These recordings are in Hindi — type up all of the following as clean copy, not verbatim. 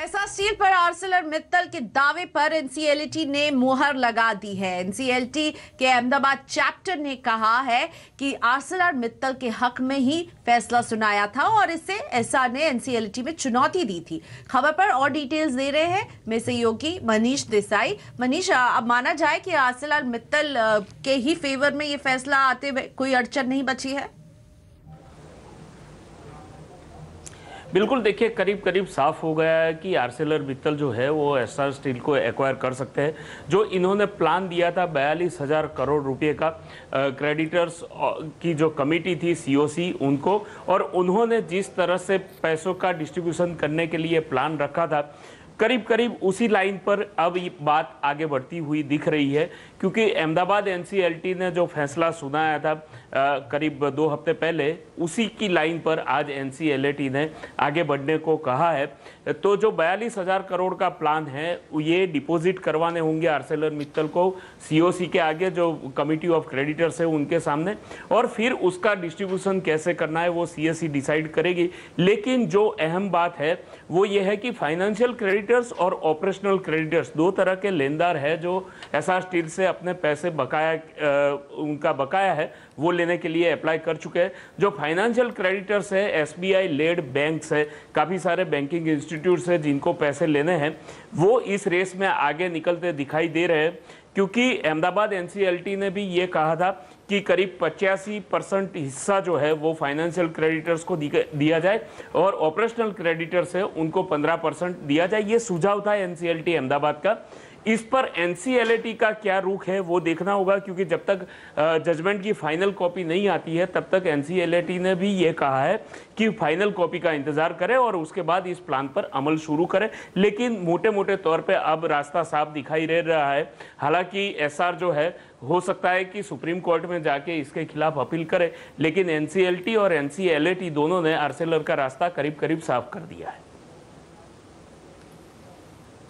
एस्सार स्टील पर आर्सेलर-मित्तल के दावे पर एनसीएलटी ने मुहर लगा दी है। एनसीएलटी के अहमदाबाद चैप्टर ने कहा है कि आर्सेलर-मित्तल के हक में ही फैसला सुनाया था और इससे एस्सार ने एनसीएलटी में चुनौती दी थी। खबर पर और डिटेल्स दे रहे हैं मेरे सहयोगी मनीष देसाई। मनीष, अब माना जाए कि आर्सेलर-मित्तल के ही फेवर में ये फैसला आते हुए कोई अड़चन नहीं बची है? बिल्कुल, देखिए करीब करीब साफ हो गया है कि आर्सेलर मित्तल जो है वो एस्सार स्टील को एक्वायर कर सकते हैं। जो इन्होंने प्लान दिया था 42,000 करोड़ रुपए का क्रेडिटर्स की जो कमेटी थी सीओसी उनको, और उन्होंने जिस तरह से पैसों का डिस्ट्रीब्यूशन करने के लिए प्लान रखा था, करीब करीब उसी लाइन पर अब ये बात आगे बढ़ती हुई दिख रही है। क्योंकि अहमदाबाद एनसीएलटी ने जो फैसला सुनाया था करीब 2 हफ्ते पहले, उसी की लाइन पर आज एनसीएलटी ने आगे बढ़ने को कहा है। तो जो 42,000 करोड़ का प्लान है ये डिपॉजिट करवाने होंगे आर्सेलर मित्तल को सीओसी के आगे, जो कमिटी ऑफ क्रेडिटर्स है उनके सामने, और फिर उसका डिस्ट्रीब्यूशन कैसे करना है वो सीएससी डिसाइड करेगी। लेकिन जो अहम बात है वो ये है कि फाइनेंशियल क्रेडिटर्स और ऑपरेशनल क्रेडिटर्स 2 तरह के लेनदार है जो एस्सार स्टील से अपने पैसे बकाया उनका बकाया है वो लेने के लिए अप्लाई कर चुके हैं। जो फाइनेंशियल क्रेडिटर्स है एसबीआई लेड बैंक्स है, काफ़ी सारे बैंकिंग इंस्टीट्यूट्स है जिनको पैसे लेने हैं, वो इस रेस में आगे निकलते दिखाई दे रहे हैं। क्योंकि अहमदाबाद एनसीएलटी ने भी ये कहा था कि करीब 85% हिस्सा जो है वो फाइनेंशियल क्रेडिटर्स को दिया जाए और ऑपरेशनल क्रेडिटर्स है उनको 15% दिया जाए। ये सुझाव था एनसीएलटी अहमदाबाद का। इस पर एनसीएलटी का क्या रुख है वो देखना होगा, क्योंकि जब तक जजमेंट की फाइनल कॉपी नहीं आती है तब तक एनसीएलटी ने भी ये कहा है कि फाइनल कॉपी का इंतजार करें और उसके बाद इस प्लान पर अमल शुरू करें। लेकिन मोटे मोटे तौर पे अब रास्ता साफ दिखाई दे रहा है। हालांकि एस्सार जो है हो सकता है कि सुप्रीम कोर्ट में जाके इसके खिलाफ अपील करे, लेकिन एनसीएलटी और एनसीएलटी दोनों ने आर्सेलर का रास्ता करीब करीब साफ कर दिया है।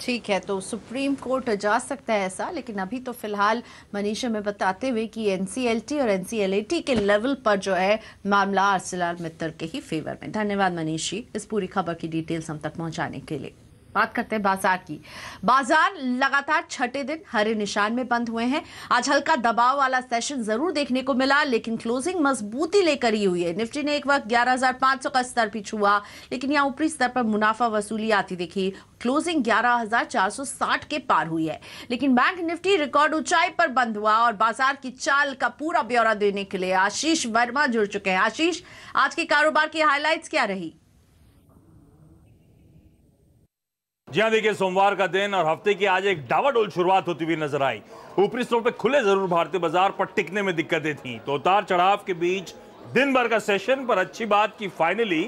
ठीक है, तो सुप्रीम कोर्ट जा सकता है ऐसा, लेकिन अभी तो फिलहाल मनीष हमें बताते हुए कि एनसीएलटी और एनसीएलटी के लेवल पर जो है मामला आर्सेलर-मित्तल के ही फेवर में। धन्यवाद मनीष जी इस पूरी खबर की डिटेल्स हम तक पहुंचाने के लिए। बात करते हैं बाजार की। बाजार लगातार छठे दिन हरे निशान में बंद हुए हैं। आज हल्का दबाव वाला सेशन जरूर देखने को मिला, लेकिन क्लोजिंग मजबूती लेकर ही हुई है। निफ्टी ने एक वक्त 11,500 का स्तर भी छुआ, लेकिन यहां ऊपरी स्तर पर मुनाफा वसूली आती दिखी। क्लोजिंग 11,460 के पार हुई है, लेकिन बैंक निफ्टी रिकॉर्ड ऊंचाई पर बंद हुआ। और बाजार की चाल का पूरा ब्यौरा देने के लिए आशीष वर्मा जुड़ चुके हैं। आशीष, आज के कारोबार की हाईलाइट्स क्या रही? जी हाँ, देखिए सोमवार का दिन और हफ्ते की आज एक डावाडोल शुरुआत होती हुई नजर आई। ऊपरी स्तर पे खुले जरूर भारतीय बाजार पर टिकने में दिक्कतें थी, तो उतार चढ़ाव के बीच दिन भर का सेशन, पर अच्छी बात की फाइनली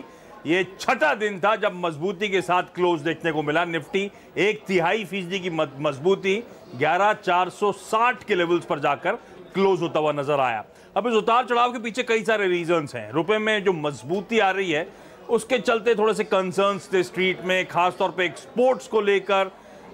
ये छठा दिन था जब मजबूती के साथ क्लोज देखने को मिला। निफ्टी 1/3% की मजबूती 11,460 के लेवल्स पर जाकर क्लोज होता हुआ नजर आया। अब इस उतार चढ़ाव के पीछे कई सारे रीजंस हैं। रुपए में जो मजबूती आ रही है उसके चलते थोड़े से कंसर्न्स थे स्ट्रीट में, खासतौर पे एक्सपोर्ट्स को लेकर।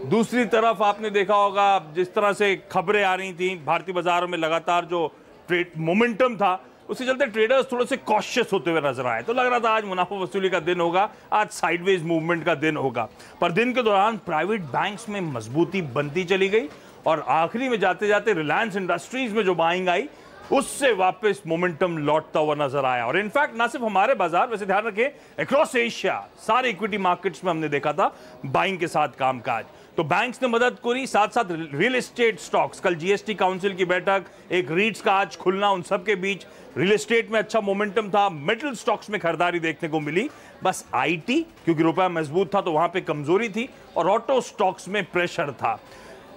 दूसरी तरफ आपने देखा होगा जिस तरह से खबरें आ रही थी भारतीय बाजारों में, लगातार जो ट्रेड मोमेंटम था उसके चलते ट्रेडर्स थोड़े से कॉशियस होते हुए नजर आए। तो लग रहा था आज मुनाफा वसूली का दिन होगा, आज साइडवेज मूवमेंट का दिन होगा। पर दिन के दौरान प्राइवेट बैंक्स में मजबूती बनती चली गई और आखिरी में जाते जाते रिलायंस इंडस्ट्रीज में जो बाइंग आई उससे वापस मोमेंटम लौटता हुआ नजर आया। और इनफैक्ट ना सिर्फ हमारे बाजार, वैसे ध्यान रखें अक्रॉस एशिया सारे इक्विटी मार्केट्स में हमने देखा था बाइंग के साथ कामकाज। तो बैंक्स ने मदद करी, साथ साथ रियल एस्टेट स्टॉक्स, कल जीएसटी काउंसिल की बैठक, एक रीट्स का आज खुलना, उन सब के बीच रियल एस्टेट में अच्छा मोमेंटम था। मेटल स्टॉक्स में खरीदारी देखने को मिली। बस आईटी, क्योंकि रुपया मजबूत था तो वहां पे कमजोरी थी, और ऑटो स्टॉक्स में प्रेशर था।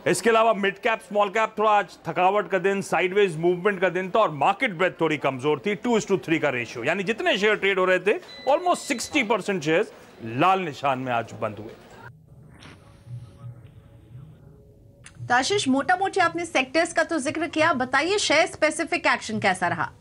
इसके अलावा मिड कैप स्मॉल कैप थोड़ा आज थकावट का दिन, साइडवेज मूवमेंट का दिन था, और मार्केट ब्रेथ थोड़ी कमजोर थी। 2:3 का रेशियो, यानी जितने शेयर ट्रेड हो रहे थे ऑलमोस्ट 60% शेयर्स लाल निशान में आज बंद हुए। तो आशीष, मोटा मोटी आपने सेक्टर्स का तो जिक्र किया, बताइए शेयर स्पेसिफिक एक्शन कैसा रहा?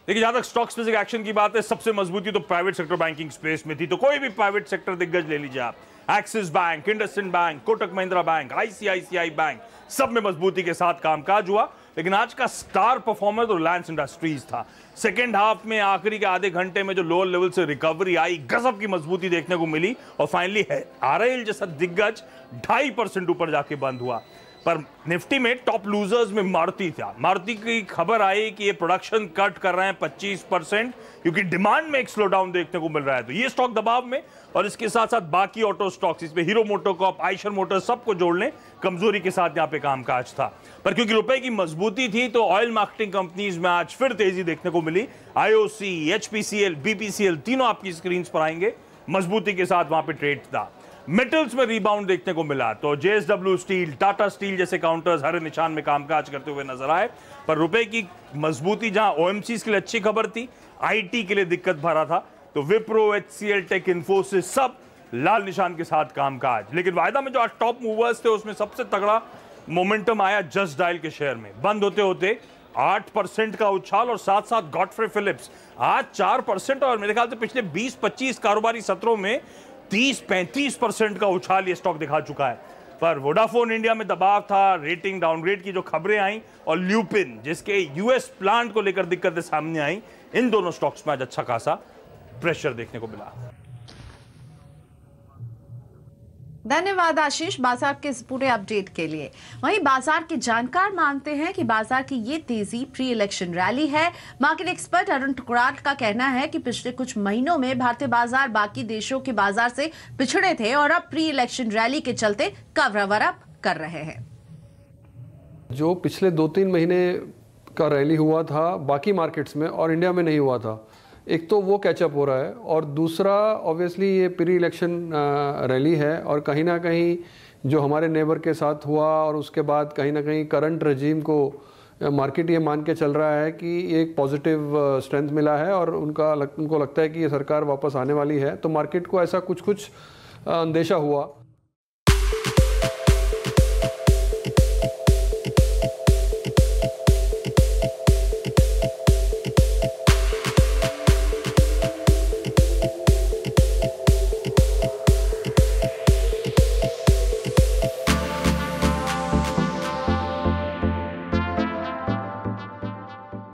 देखिए, जहां तक स्टॉक स्पेसिफिक एक्शन की बात है, सबसे मजबूती तो प्राइवेट सेक्टर बैंकिंग स्पेस में थी। तो कोई भी प्राइवेट सेक्टर दिग्गज ले लीजिए आप, axis bank, IndusInd bank, Kotak Mahindra bank, ICICI bank, सब में मजबूती के साथ कामकाज हुआ। लेकिन आज का स्टार परफॉर्मर तो रिलायंस इंडस्ट्रीज था। सेकेंड हाफ में आखिरी के आधे घंटे में जो लोअर लेवल से रिकवरी आई, गजब की मजबूती देखने को मिली और फाइनली आरआईएल जैसा दिग्गज 2.5% ऊपर जाके बंद हुआ। पर निफ्टी में टॉप लूजर्स में मारुति था। मारुति की खबर आई कि ये प्रोडक्शन कट कर रहे हैं 25% क्योंकि डिमांड में एक स्लो डाउन देखने को मिल रहा है, तो ये स्टॉक दबाव में। और इसके साथ साथ बाकी ऑटो स्टॉक्स, इसमें हीरो मोटोकॉर्प, आइशर मोटर्स, सबको जोड़ लें, कमजोरी के साथ यहां पे कामकाज था। पर क्योंकि रुपए की मजबूती थी तो ऑयल मार्केटिंग कंपनीज में आज फिर तेजी देखने को मिली। आईओसी, एचपीसीएल, बीपीसीएल तीनों आपकी स्क्रीन पर आएंगे, मजबूती के साथ वहां पे ट्रेड था। मेटल्स में रिबाउंड देखने को मिला तो जेएसडब्ल्यू स्टील, टाटा स्टील जैसे काउंटर्स हरे निशान में कामकाज करते हुए नजर आए। पर रुपए की मजबूती जहां ओएमसीज के लिए अच्छी खबर थी, आईटी के लिए दिक्कत भरा था, तो विप्रो, एचसीएल टेक, इन्फोसिस सब लाल निशान के साथ कामकाज। लेकिन वायदा में जो आज टॉप मूवर्स थे उसमें सबसे तगड़ा मोमेंटम आया जस्ट डायल के शेयर में। बंद होते होते 8% का उछाल और साथ साथ गॉडफ्रे फिलिप्स आज 4% और मेरे ख्याल से पिछले 20-25 कारोबारी सत्रों में 30-35% का उछाल ये स्टॉक दिखा चुका है। पर वोडाफोन इंडिया में दबाव था, रेटिंग डाउनग्रेड की जो खबरें आई और ल्यूपिन जिसके यूएस प्लांट को लेकर दिक्कतें सामने आई, इन दोनों स्टॉक्स में आज अच्छा खासा प्रेशर देखने को मिला। धन्यवाद आशीष बाजार के इस पूरे अपडेट के लिए। वहीं बाजार के जानकार मानते हैं कि बाजार की ये तेजी प्री इलेक्शन रैली है। मार्केट एक्सपर्ट अरुण टुकराल का कहना है कि पिछले कुछ महीनों में भारतीय बाजार बाकी देशों के बाजार से पिछड़े थे और अब प्री इलेक्शन रैली के चलते कवर अप कर रहे हैं। जो पिछले 2-3 महीने का रैली हुआ था बाकी मार्केट्स में और इंडिया में नहीं हुआ था, एक तो वो कैचअप हो रहा है और दूसरा ऑब्वियसली ये प्री इलेक्शन रैली है और कहीं ना कहीं जो हमारे नेबर के साथ हुआ और उसके बाद कहीं ना कहीं करंट रजीम को मार्केट ये मान के चल रहा है कि एक पॉजिटिव स्ट्रेंथ मिला है और उनको लगता है कि ये सरकार वापस आने वाली है, तो मार्केट को ऐसा कुछ अंदेशा हुआ।